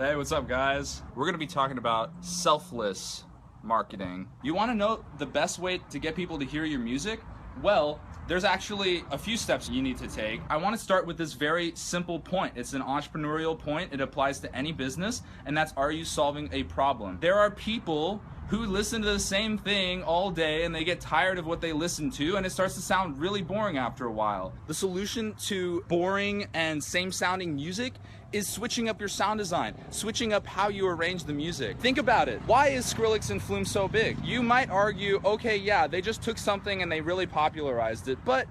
Hey, what's up, guys? We're going to be talking about selfless marketing. You want to know the best way to get people to hear your music? Well, there's actually a few steps you need to take. I want to start with this very simple point. It's an entrepreneurial point. It applies to any business, and that's, are you solving a problem? There are people who listen to the same thing all day and they get tired of what they listen to, and it starts to sound really boring after a while. The solution to boring and same sounding music is switching up your sound design, switching up how you arrange the music. Think about it. Why is Skrillex and Flume so big? You might argue, okay, yeah, they just took something and they really popularized it, but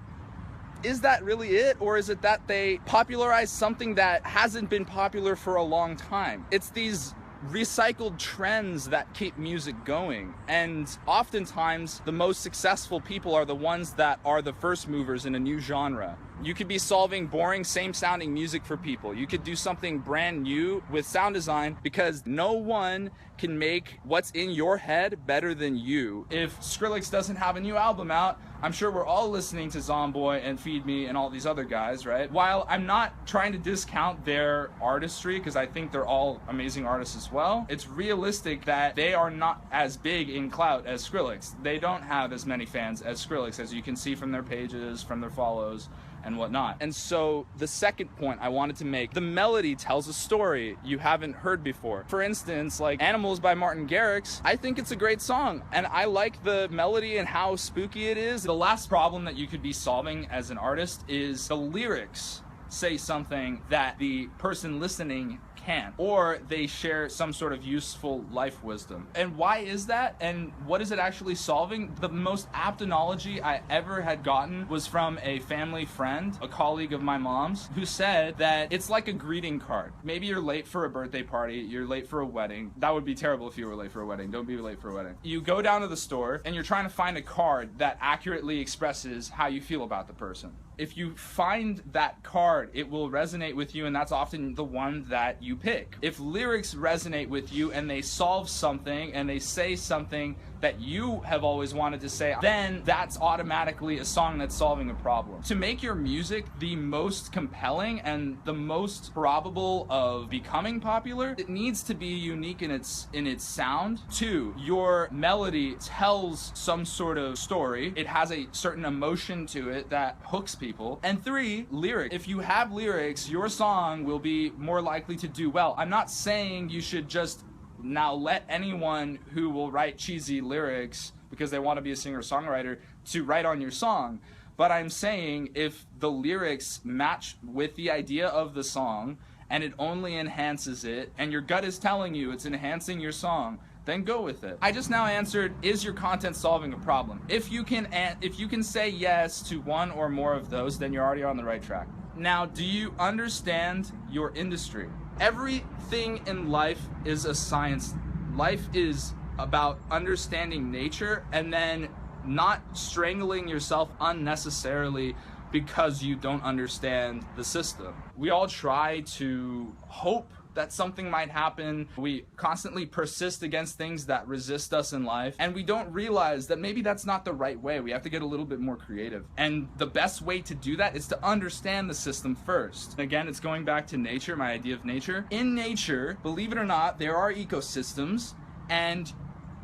is that really it? Or is it that they popularized something that hasn't been popular for a long time? It's these recycled trends that keep music going, and oftentimes the most successful people are the ones that are the first movers in a new genre. You could be solving boring, same sounding music for people. You could do something brand new with sound design, because no one can make what's in your head better than you. If Skrillex doesn't have a new album out, I'm sure we're all listening to Zomboy and Feed Me and all these other guys, right? While I'm not trying to discount their artistry, because I think they're all amazing artists as well, it's realistic that they are not as big in clout as Skrillex. They don't have as many fans as Skrillex, as you can see from their pages, from their follows, and whatnot. And so the second point I wanted to make, the melody tells a story you haven't heard before. For instance, like Animals by Martin Garrix, I think it's a great song, and I like the melody and how spooky it is. The last problem that you could be solving as an artist is the lyrics say something that the person listening can't, or they share some sort of useful life wisdom. And why is that? And what is it actually solving? The most apt analogy I ever had gotten was from a family friend, a colleague of my mom's, who said that it's like a greeting card. Maybe you're late for a birthday party, you're late for a wedding. That would be terrible if you were late for a wedding. Don't be late for a wedding. You go down to the store and you're trying to find a card that accurately expresses how you feel about the person. If you find that card, it will resonate with you, and that's often the one that you pick. If lyrics resonate with you and they solve something and they say something that you have always wanted to say, then that's automatically a song that's solving a problem. To make your music the most compelling and the most probable of becoming popular, it needs to be unique in its sound. 2, your melody tells some sort of story. It has a certain emotion to it that hooks people. And 3, lyrics. If you have lyrics, your song will be more likely to do well. I'm not saying you should just now let anyone who will write cheesy lyrics because they want to be a singer-songwriter to write on your song. But I'm saying if the lyrics match with the idea of the song and it only enhances it, and your gut is telling you it's enhancing your song, then go with it. I just now answered, is your content solving a problem? If you can say yes to one or more of those, then you're already on the right track. Now, do you understand your industry? Everything in life is a science. Life is about understanding nature and then not strangling yourself unnecessarily because you don't understand the system. We all try to hope that something might happen. We constantly persist against things that resist us in life, and we don't realize that maybe that's not the right way. We have to get a little bit more creative. And the best way to do that is to understand the system first. Again, it's going back to nature, my idea of nature. In nature, believe it or not, there are ecosystems, and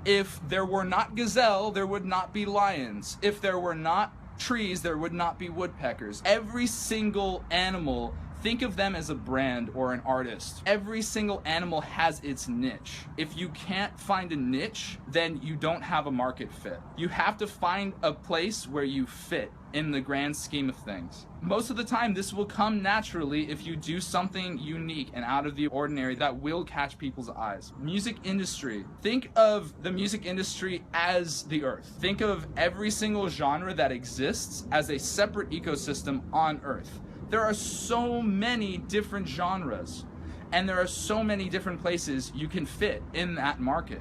if there were not gazelle, there would not be lions. If there were not trees, there would not be woodpeckers. Every single animal, think of them as a brand or an artist. Every single animal has its niche. If you can't find a niche, then you don't have a market fit. You have to find a place where you fit in the grand scheme of things. Most of the time, this will come naturally if you do something unique and out of the ordinary that will catch people's eyes. Music industry. Think of the music industry as the earth. Think of every single genre that exists as a separate ecosystem on earth. There are so many different genres, and there are so many different places you can fit in that market.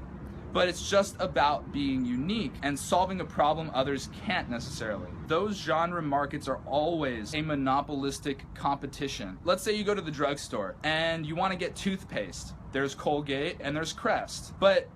But it's just about being unique and solving a problem others can't necessarily. Those genre markets are always a monopolistic competition. Let's say you go to the drugstore and you want to get toothpaste. There's Colgate and there's Crest. But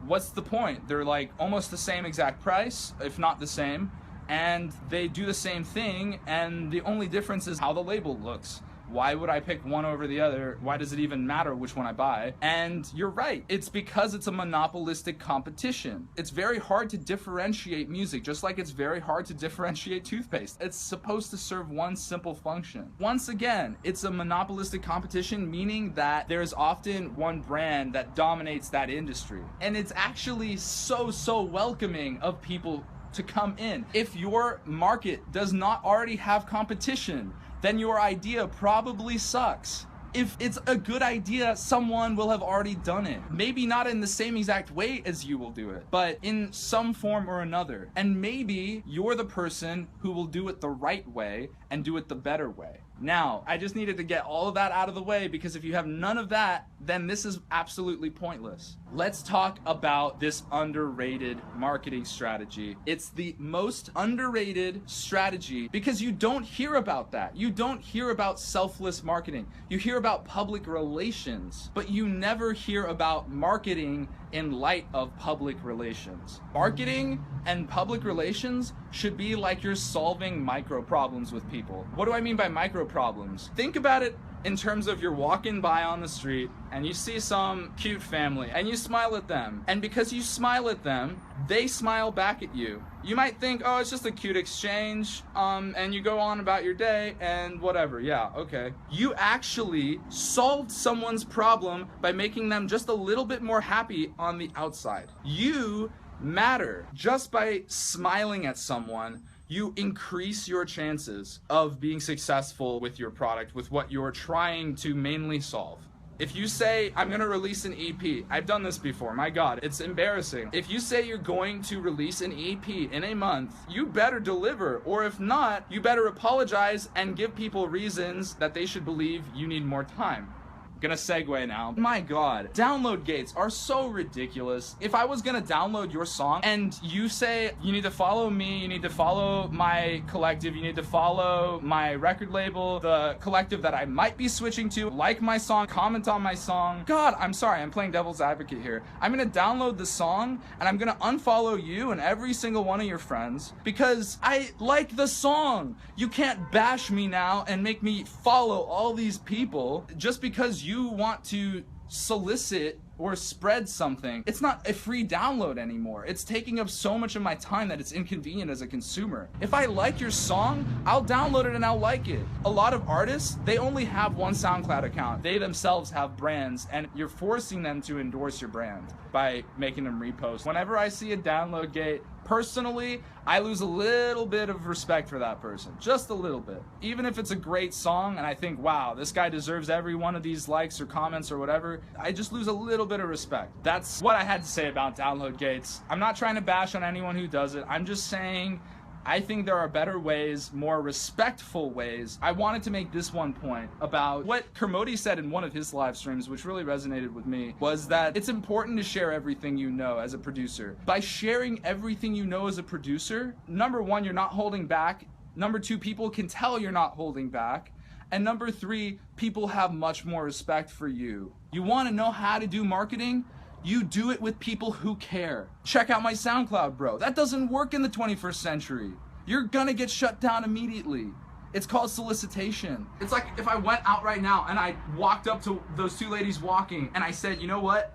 what's the point? They're like almost the same exact price, if not the same. And they do the same thing, and the only difference is how the label looks. Why would I pick one over the other? Why does it even matter which one I buy? And you're right. It's because it's a monopolistic competition. It's very hard to differentiate music, just like it's very hard to differentiate toothpaste. It's supposed to serve one simple function. Once again, it's a monopolistic competition, meaning that there's often one brand that dominates that industry. And it's actually so welcoming of people to come in. If your market does not already have competition, then your idea probably sucks. If it's a good idea, someone will have already done it. Maybe not in the same exact way as you will do it, but in some form or another. And maybe you're the person who will do it the right way and do it the better way. Now, I just needed to get all of that out of the way, because if you have none of that, then this is absolutely pointless. Let's talk about this underrated marketing strategy. It's the most underrated strategy because you don't hear about that. You don't hear about selfless marketing. You hear about public relations, but you never hear about marketing in light of public relations. Marketing and public relations should be like you're solving micro problems with people. What do I mean by micro problems? Think about it in terms of you're walking by on the street and you see some cute family and you smile at them. And because you smile at them, they smile back at you. You might think, oh, it's just a cute exchange, and you go on about your day and whatever. Yeah, okay. You actually solved someone's problem by making them just a little bit more happy on the outside. You matter. Just by smiling at someone, you increase your chances of being successful with your product, with what you're trying to mainly solve. If you say, I'm gonna release an EP, I've done this before, my God, it's embarrassing. If you say you're going to release an EP in a month, you better deliver, or if not, you better apologize and give people reasons that they should believe you need more time. Gonna segue now. My God, download gates are so ridiculous. If I was gonna download your song and you say you need to follow me, you need to follow my collective, you need to follow my record label, the collective that I might be switching to, like my song, comment on my song. God, I'm sorry, I'm playing devil's advocate here. I'm gonna download the song and I'm gonna unfollow you and every single one of your friends because I like the song. You can't bash me now and make me follow all these people just because you want to solicit or spread something. It's not a free download anymore. It's taking up so much of my time that it's inconvenient as a consumer. If I like your song, I'll download it and I'll like it. A lot of artists, they only have one SoundCloud account. They themselves have brands and you're forcing them to endorse your brand by making them repost. Whenever I see a download gate, personally, I lose a little bit of respect for that person. Just a little bit. Even if it's a great song and I think, wow, this guy deserves every one of these likes or comments or whatever, I just lose a little bit of respect. That's what I had to say about download gates. I'm not trying to bash on anyone who does it. I'm just saying I think there are better ways, more respectful ways. I wanted to make this one point about what Kermode said in one of his live streams, which really resonated with me, was that it's important to share everything you know as a producer. By sharing everything you know as a producer, number one, you're not holding back. Number two, people can tell you're not holding back. And number three, people have much more respect for you. You want to know how to do marketing? You do it with people who care. Check out my SoundCloud, bro. That doesn't work in the 21st century. You're gonna get shut down immediately. It's called solicitation. It's like if I went out right now and I walked up to those two ladies walking and I said, you know what,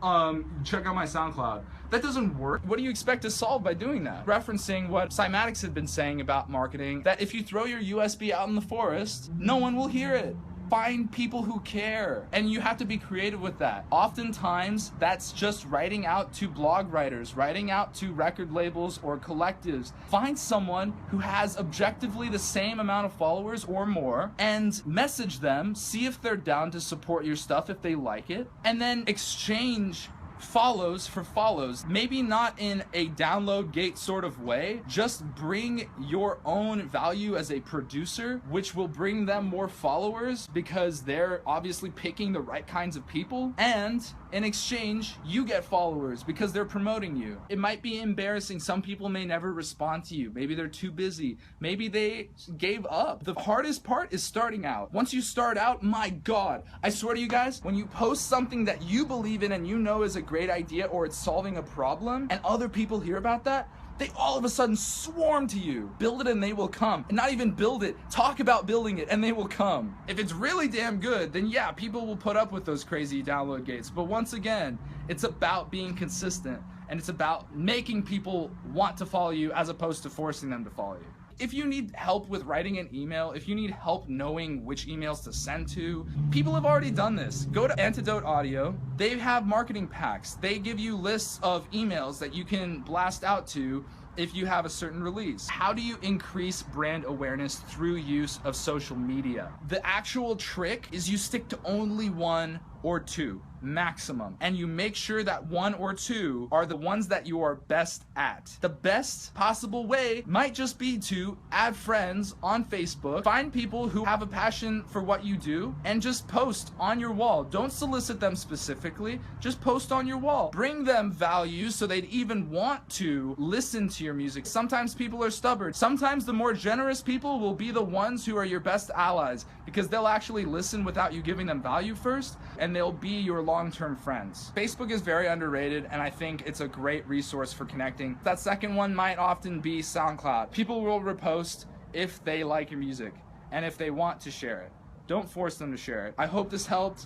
check out my SoundCloud. That doesn't work. What do you expect to solve by doing that? Referencing what Cymatics had been saying about marketing, that if you throw your USB out in the forest, no one will hear it. Find people who care, and you have to be creative with that. Oftentimes, that's just writing out to blog writers, writing out to record labels or collectives. Find someone who has objectively the same amount of followers or more, and message them, see if they're down to support your stuff if they like it, and then exchange follows for follows. Maybe not in a download gate sort of way, just bring your own value as a producer, which will bring them more followers because they're obviously picking the right kinds of people, and in exchange you get followers because they're promoting you. It might be embarrassing. Some people may never respond to you. Maybe they're too busy. Maybe they gave up. The hardest part is starting out. Once you start out, my God, I swear to you guys, when you post something that you believe in and you know is a great idea or it's solving a problem and other people hear about that, they all of a sudden swarm to you. Build it and they will come. And not even build it, talk about building it and they will come. If it's really damn good, then yeah, people will put up with those crazy download gates. But once again, it's about being consistent, and it's about making people want to follow you as opposed to forcing them to follow you. If you need help with writing an email, if you need help knowing which emails to send to, people have already done this. Go to Antidote Audio. They have marketing packs. They give you lists of emails that you can blast out to if you have a certain release. How do you increase brand awareness through use of social media? The actual trick is you stick to only one or two maximum, and you make sure that one or two are the ones that you are best at. The best possible way might just be to add friends on Facebook, find people who have a passion for what you do, and just post on your wall. Don't solicit them specifically, just post on your wall. Bring them value so they'd even want to listen to your music. Sometimes people are stubborn. Sometimes the more generous people will be the ones who are your best allies, because they'll actually listen without you giving them value first, and they'll be your long-term friends. Facebook is very underrated, and I think it's a great resource for connecting. That second one might often be SoundCloud. People will repost if they like your music and if they want to share it. Don't force them to share it. I hope this helped.